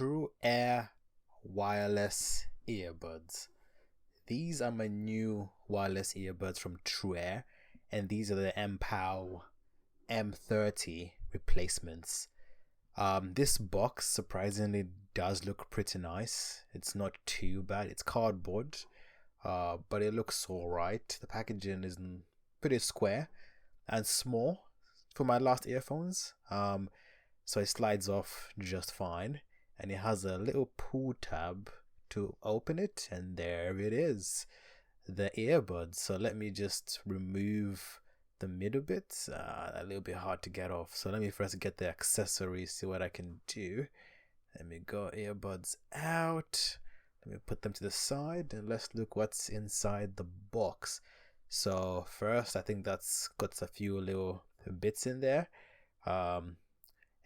True Air wireless earbuds. These are my new wireless earbuds from True Air, and these are the MPOW M30 replacements. This box surprisingly does look pretty nice. It's not too bad. It's cardboard, but it looks alright. The packaging is pretty square and small for my last earphones. So it slides off just fine, and it has a little pull tab to open it, and there it is, the earbuds. So let me just remove the middle bit. A little bit hard to get off, so let me first get the accessories, see what I can do. Let me go earbuds out, let me put them to the side, and let's look what's inside the box. So first, I think that's got a few little bits in there.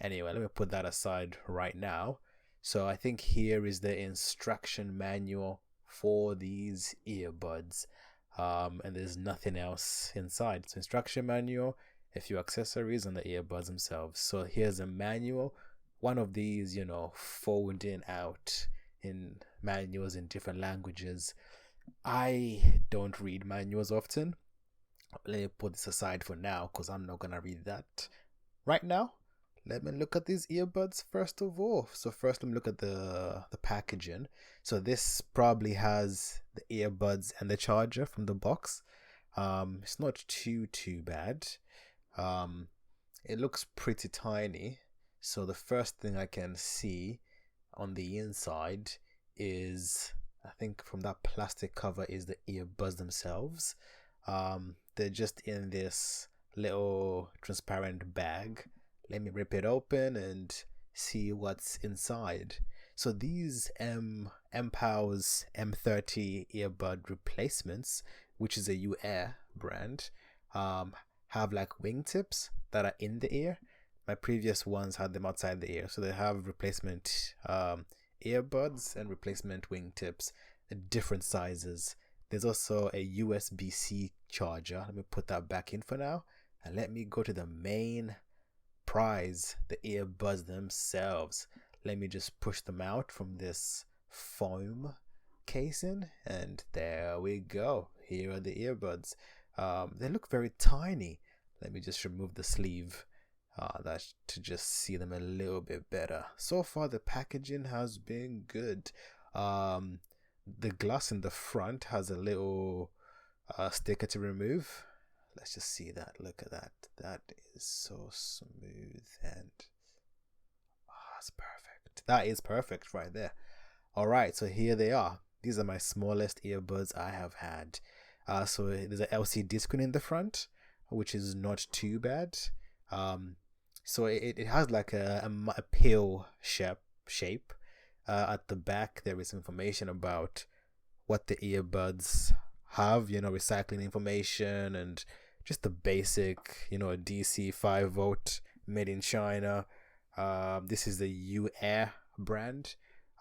Anyway, let me put that aside right now. So I think here is the instruction manual for these earbuds, and there's nothing else inside. So instruction manual, a few accessories, and the earbuds themselves. So here's a manual, one of these, folding out in manuals in different languages. I don't read manuals often. Let me put this aside for now because I'm not gonna read that right now. Let me look at these earbuds first of all. So first, let me look at the packaging. So this probably has the earbuds and the charger from the box. It's not too bad. It looks pretty tiny. So the first thing I can see on the inside is, I think from that plastic cover, is the earbuds themselves. They're just in this little transparent bag. Let me rip it open and see what's inside. So these MPOW's M30 earbud replacements, which is a UAir brand, have like wingtips that are in the ear. My previous ones had them outside the ear. So they have replacement earbuds and replacement wingtips, different sizes. There's also a USB-C charger. Let me put that back in for now. And let me go to the main prize, the earbuds themselves. Let me just push them out from this foam casing, and there we go. Here are the earbuds. They look very tiny. Let me just remove the sleeve, that to just see them a little bit better. So far the packaging has been good. The glass in the front has a little sticker to remove. Let's just see that. Look at that. That is so smooth, and it's perfect. That is perfect right there. All right, so here they are. These are my smallest earbuds I have had. So there's an LCD screen in the front, which is not too bad. So it has like a pill shape. At the back, there is information about what the earbuds have, recycling information, and just the basic, a DC 5-volt made in China. This is the UAir brand,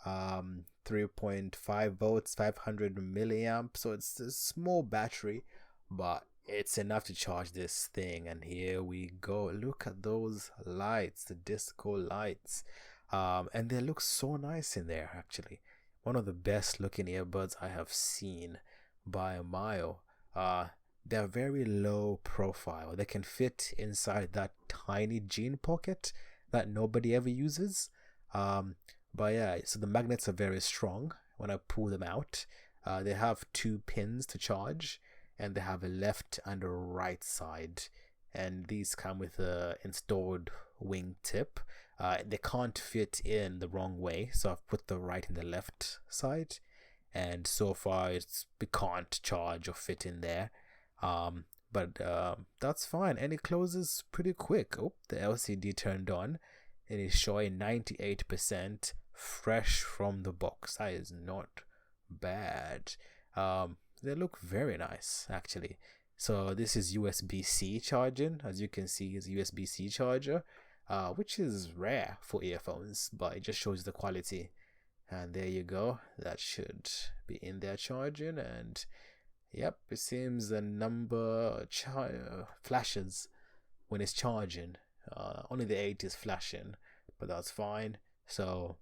3.5 volts, 500 milliamps. So it's a small battery, but it's enough to charge this thing. And here we go. Look at those lights, the disco lights. And they look so nice in there, actually. One of the best looking earbuds I have seen by a mile. They're very low profile. They can fit inside that tiny jean pocket that nobody ever uses. But yeah, so the magnets are very strong when I pull them out. They have 2 pins to charge, and they have a left and a right side. And these come with a installed wingtip. They can't fit in the wrong way, so I've put the right and the left side. And so far, we can't charge or fit in there. But that's fine, and it closes pretty quick. Oh, the LCD turned on, and it's showing 98% fresh from the box. That is not bad. They look very nice, actually. So this is USB-C charging. As you can see, it's a USB-C charger, which is rare for earphones, but it just shows the quality. And there you go. That should be in there charging, and yep, it seems the number flashes when it's charging. Only the 8 is flashing, but that's fine. So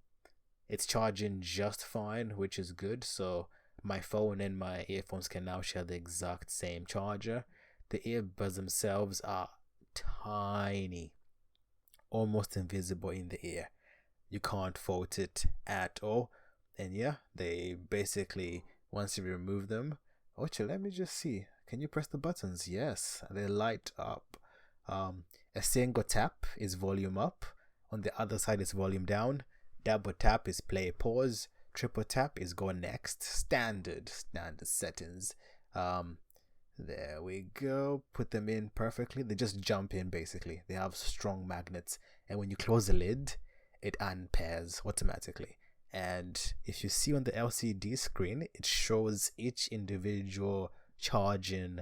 It's charging just fine, which is good. So my phone and my earphones can now share the exact same charger. The earbuds themselves are tiny, almost invisible in the ear. You can't fault it at all. And yeah, they basically, once you remove them, actually, let me just see. Can you press the buttons? Yes, they light up. A single tap is volume up. On the other side is volume down. Double tap is play pause. Triple tap is go next. Standard settings. There we go. Put them in perfectly. They just jump in basically. They have strong magnets, and when you close the lid, it unpairs automatically. And if you see on the LCD screen, it shows each individual charging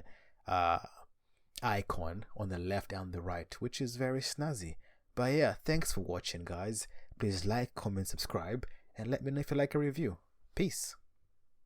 icon on the left and the right, which is very snazzy. But yeah, thanks for watching, guys. Please like, comment, subscribe, and let me know if you like a review. Peace.